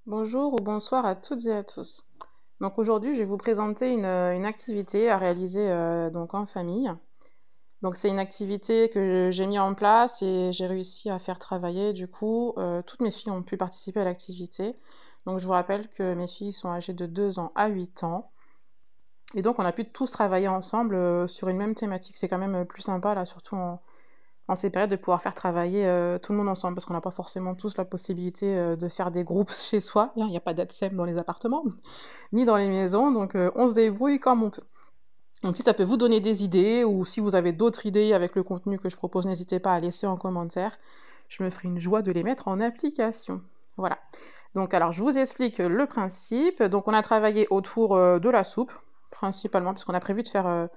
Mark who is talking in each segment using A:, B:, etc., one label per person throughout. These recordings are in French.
A: Bonjour ou bonsoir à toutes et à tous. Donc aujourd'hui, je vais vous présenter une activité à réaliser donc en famille. Donc c'est une activité que j'ai mis en place et j'ai réussi à faire travailler. Du coup, toutes mes filles ont pu participer à l'activité. Donc je vous rappelle que mes filles sont âgées de 2 ans à 8 ans. Et donc on a pu tous travailler ensemble sur une même thématique. C'est quand même plus sympa là, surtout en ces périodes, de pouvoir faire travailler tout le monde ensemble, parce qu'on n'a pas forcément tous la possibilité de faire des groupes chez soi. Il n'y a pas d'ATSEM dans les appartements, ni dans les maisons, donc on se débrouille comme on peut. Donc si ça peut vous donner des idées, ou si vous avez d'autres idées avec le contenu que je propose, n'hésitez pas à laisser en commentaire. Je me ferai une joie de les mettre en application. Voilà. Donc alors, je vous explique le principe. Donc on a travaillé autour de la soupe, principalement, puisqu'on a prévu de faire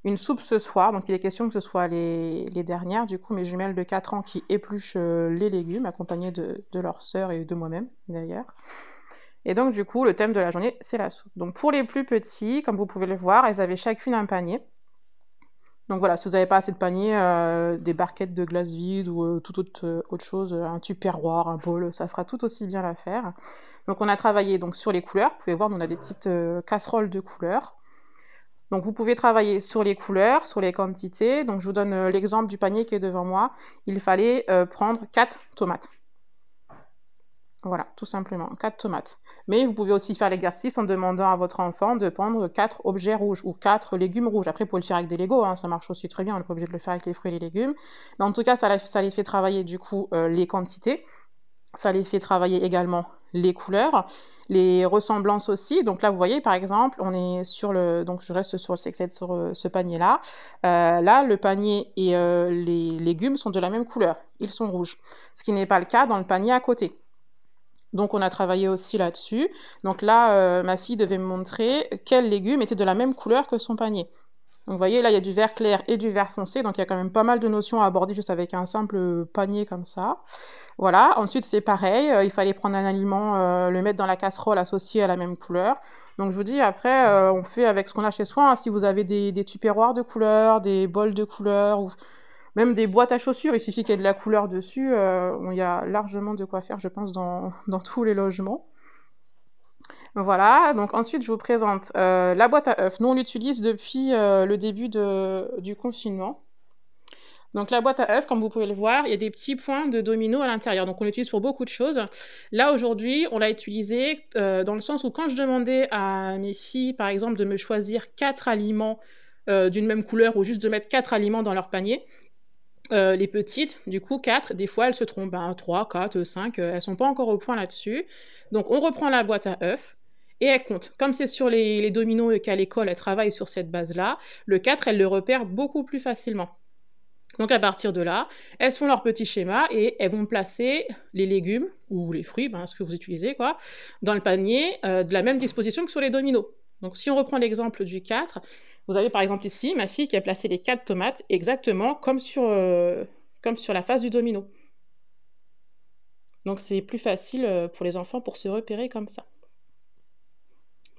A: une soupe ce soir, donc il est question que ce soit les dernières, du coup mes jumelles de 4 ans qui épluchent les légumes, accompagnées de leur sœur et de moi-même d'ailleurs. Et donc du coup le thème de la journée c'est la soupe. Donc pour les plus petits, comme vous pouvez le voir, elles avaient chacune un panier. Donc voilà, si vous n'avez pas assez de panier, des barquettes de glace vide ou toute autre chose, un tupperware, un bol, ça fera tout aussi bien l'affaire. Donc on a travaillé donc sur les couleurs, vous pouvez voir, on a des petites casseroles de couleurs. Donc vous pouvez travailler sur les couleurs, sur les quantités. Donc je vous donne l'exemple du panier qui est devant moi. Il fallait prendre 4 tomates. Voilà, tout simplement, 4 tomates. Mais vous pouvez aussi faire l'exercice en demandant à votre enfant de prendre 4 objets rouges ou 4 légumes rouges. Après, vous pouvez le faire avec des Legos, hein, ça marche aussi très bien, on n'est pas obligé de le faire avec les fruits et les légumes. Mais en tout cas, ça les fait travailler du coup les quantités. Ça les fait travailler également les couleurs, les ressemblances aussi. Donc là, vous voyez, par exemple, on est sur le... Donc je reste sur ce panier-là. Là, le panier et les légumes sont de la même couleur. Ils sont rouges. Ce qui n'est pas le cas dans le panier à côté. Donc on a travaillé aussi là-dessus. Donc là, ma fille devait me montrer quels légumes étaient de la même couleur que son panier. Donc vous voyez, là, il y a du vert clair et du vert foncé, donc il y a quand même pas mal de notions à aborder juste avec un simple panier comme ça. Voilà, ensuite c'est pareil, il fallait prendre un aliment, le mettre dans la casserole associé à la même couleur. Donc je vous dis, après, on fait avec ce qu'on a chez soi, hein. Si vous avez des tupperwares de couleurs, des bols de couleurs, ou même des boîtes à chaussures, il suffit qu'il y ait de la couleur dessus, il y a largement de quoi faire, je pense, dans tous les logements. Voilà, donc ensuite je vous présente la boîte à œufs. Nous on l'utilise depuis le début du confinement. Donc la boîte à œufs, comme vous pouvez le voir, il y a des petits points de domino à l'intérieur. Donc on l'utilise pour beaucoup de choses. Là aujourd'hui, on l'a utilisé dans le sens où quand je demandais à mes filles, par exemple, de me choisir 4 aliments d'une même couleur ou juste de mettre 4 aliments dans leur panier, les petites, du coup 4, des fois elles se trompent, 3, 4, 5, elles sont pas encore au point là-dessus. Donc on reprend la boîte à œufs et elles comptent. Comme c'est sur les dominos et qu'à l'école elles travaillent sur cette base-là, le 4 elles le repèrent beaucoup plus facilement. Donc à partir de là, elles font leur petit schéma et elles vont placer les légumes ou les fruits, ce que vous utilisez quoi, dans le panier de la même disposition que sur les dominos. Donc si on reprend l'exemple du 4, vous avez par exemple ici ma fille qui a placé les 4 tomates exactement comme sur la face du domino. Donc c'est plus facile pour les enfants pour se repérer comme ça.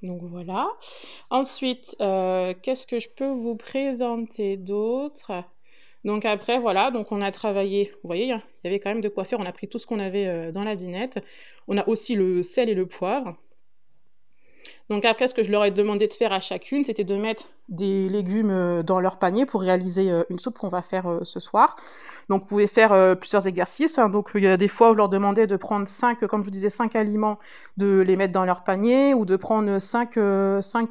A: Donc voilà. Ensuite, qu'est-ce que je peux vous présenter d'autre? Donc après, voilà, donc on a travaillé, vous voyez, il y avait quand même de quoi faire, on a pris tout ce qu'on avait dans la dinette. On a aussi le sel et le poivre. Donc après, ce que je leur ai demandé de faire à chacune, c'était de mettre des légumes dans leur panier pour réaliser une soupe qu'on va faire ce soir. Donc vous pouvez faire plusieurs exercices, hein. Donc il y a des fois où je leur demandais de prendre 5, comme je vous disais, 5 aliments, de les mettre dans leur panier, ou de prendre 5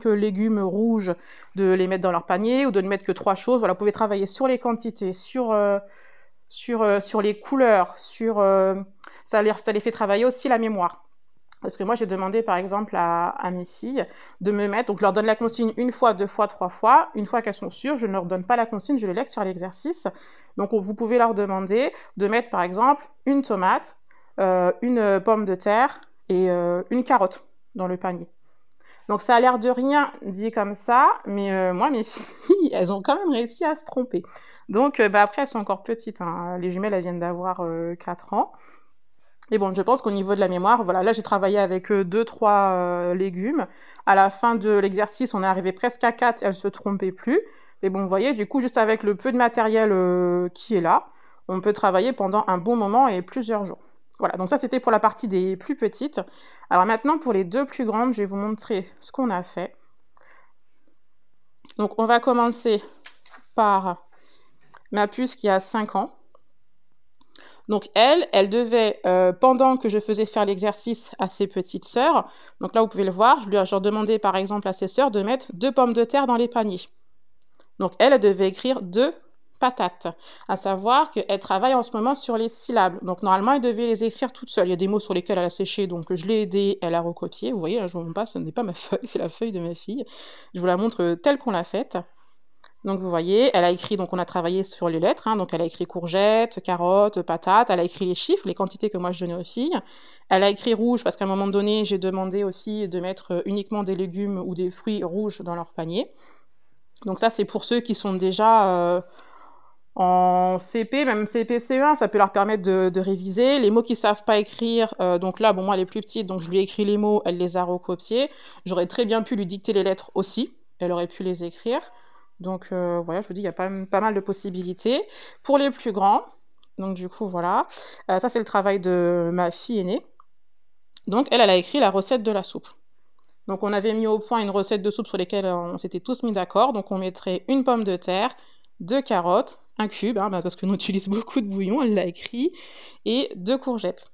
A: légumes rouges, de les mettre dans leur panier, ou de ne mettre que 3 choses. Voilà, vous pouvez travailler sur les quantités, sur les couleurs, ça les fait travailler aussi la mémoire. Parce que moi, j'ai demandé, par exemple, à mes filles de me mettre... Donc, je leur donne la consigne 1 fois, 2 fois, 3 fois. Une fois qu'elles sont sûres, je ne leur donne pas la consigne, je les laisse faire l'exercice. Donc, vous pouvez leur demander de mettre, par exemple, une tomate, une pomme de terre et une carotte dans le panier. Donc, ça a l'air de rien dit comme ça, mais moi, mes filles, elles ont quand même réussi à se tromper. Donc, après, elles sont encore petites, hein. Les jumelles, elles viennent d'avoir 4 ans. Et bon, je pense qu'au niveau de la mémoire, voilà, là j'ai travaillé avec 2-3 légumes. À la fin de l'exercice, on est arrivé presque à 4, elles se trompaient plus. Mais bon, vous voyez, du coup, juste avec le peu de matériel qui est là, on peut travailler pendant un bon moment et plusieurs jours. Voilà, donc ça c'était pour la partie des plus petites. Alors maintenant pour les 2 plus grandes, je vais vous montrer ce qu'on a fait. Donc on va commencer par ma puce qui a 5 ans. Donc elle devait, pendant que je faisais faire l'exercice à ses petites sœurs, donc là vous pouvez le voir, je leur demandais par exemple à ses sœurs de mettre 2 pommes de terre dans les paniers. Donc elle devait écrire 2 patates, à savoir qu'elle travaille en ce moment sur les syllabes. Donc normalement, elle devait les écrire toute seule. Il y a des mots sur lesquels elle a séché, donc je l'ai aidée, elle a recopié. Vous voyez, là, je vous montre pas, ce n'est pas ma feuille, c'est la feuille de ma fille. Je vous la montre telle qu'on l'a faite. Donc vous voyez, elle a écrit, donc on a travaillé sur les lettres, hein, donc elle a écrit courgette, carotte, patate, elle a écrit les chiffres, les quantités que moi je donnais aux filles. Elle a écrit rouge parce qu'à un moment donné, j'ai demandé aux filles de mettre uniquement des légumes ou des fruits rouges dans leur panier. Donc ça, c'est pour ceux qui sont déjà en CP, même CP, CE1, ça peut leur permettre de réviser. Les mots qu'ils savent pas écrire, donc là, bon, moi, elle est plus petite, donc je lui ai écrit les mots, elle les a recopiés. J'aurais très bien pu lui dicter les lettres aussi, elle aurait pu les écrire. Donc voilà, je vous dis, il y a pas mal de possibilités. Pour les plus grands, donc du coup, voilà. Ça, c'est le travail de ma fille aînée. Donc elle a écrit la recette de la soupe. Donc on avait mis au point une recette de soupe sur laquelle on s'était tous mis d'accord. Donc on mettrait une pomme de terre, 2 carottes, un cube, hein, parce que nous utilise beaucoup de bouillon, elle l'a écrit, et 2 courgettes.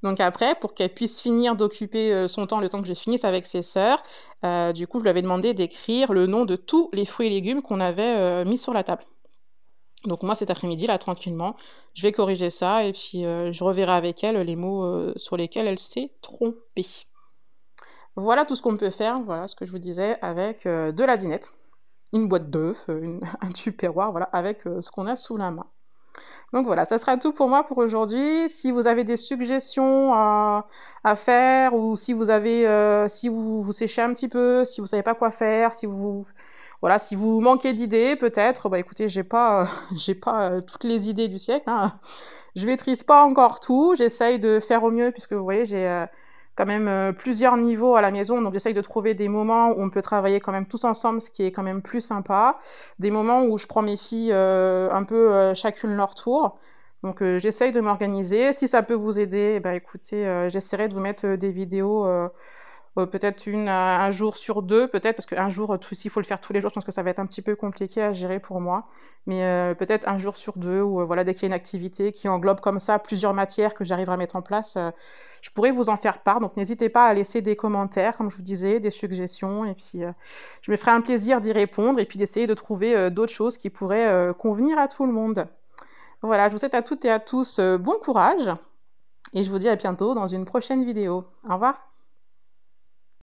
A: Donc après, pour qu'elle puisse finir d'occuper son temps, le temps que je finisse avec ses sœurs, du coup je lui avais demandé d'écrire le nom de tous les fruits et légumes qu'on avait mis sur la table. Donc moi cet après-midi, là, tranquillement, je vais corriger ça et puis je reverrai avec elle les mots sur lesquels elle s'est trompée. Voilà tout ce qu'on peut faire, voilà ce que je vous disais, avec de la dinette, une boîte d'œufs, un tupperware, voilà, avec ce qu'on a sous la main. Donc voilà, ça sera tout pour moi pour aujourd'hui. Si vous avez des suggestions à faire ou si vous avez, si vous séchez un petit peu, si vous savez pas quoi faire, si vous, voilà, si vous manquez d'idées, peut-être, bah écoutez, j'ai pas, j'ai pas toutes les idées du siècle, hein. Je maîtrise pas encore tout, j'essaye de faire au mieux puisque vous voyez, j'ai quand même plusieurs niveaux à la maison, donc j'essaye de trouver des moments où on peut travailler quand même tous ensemble, ce qui est quand même plus sympa. Des moments où je prends mes filles un peu chacune leur tour. Donc j'essaye de m'organiser. Si ça peut vous aider, bah écoutez, j'essaierai de vous mettre des vidéos peut-être un jour sur 2, peut-être, parce qu'un jour, s'il faut le faire tous les jours, je pense que ça va être un petit peu compliqué à gérer pour moi. Mais peut-être un jour sur 2, ou voilà, dès qu'il y a une activité qui englobe comme ça plusieurs matières que j'arriverai à mettre en place, je pourrais vous en faire part. Donc n'hésitez pas à laisser des commentaires, comme je vous disais, des suggestions, et puis je me ferai un plaisir d'y répondre, et puis d'essayer de trouver d'autres choses qui pourraient convenir à tout le monde. Voilà, je vous souhaite à toutes et à tous bon courage, et je vous dis à bientôt dans une prochaine vidéo. Au revoir.